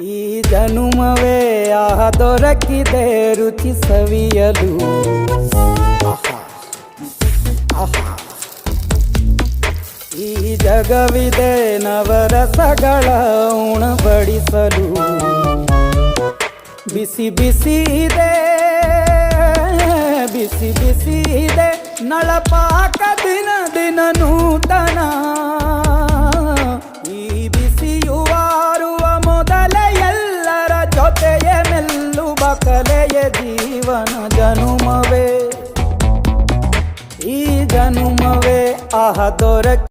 ಈ ಜನುಮವೇ ಆಹ ದೊರಕಿದೆ ರುಚಿ ಸವಿಯಲು. ಈ ಜಗವಿದೆ ನವರಸಗಳ ಉಣಬಡಿಸಲು. ಬಿಸಿ ಬಿಸಿ ಇದೆ, ಬಿಸಿ ಬಿಸಿ ಇದೆ ನಳಪಾಕ ದಿನ ದಿನ ನೂತನ. ಈ ಬಿಸಿಯುವಾರುವ ಮೊದಲೇ ಎಲ್ಲರ ಜೊತೆಯೇ ಮೆಲ್ಲುವ ಕಲೆಯ ಜೀವನ ಜನುಮವೇ. ಈ ಜನುಮವೇ ಆಹ ದೊರಕಿ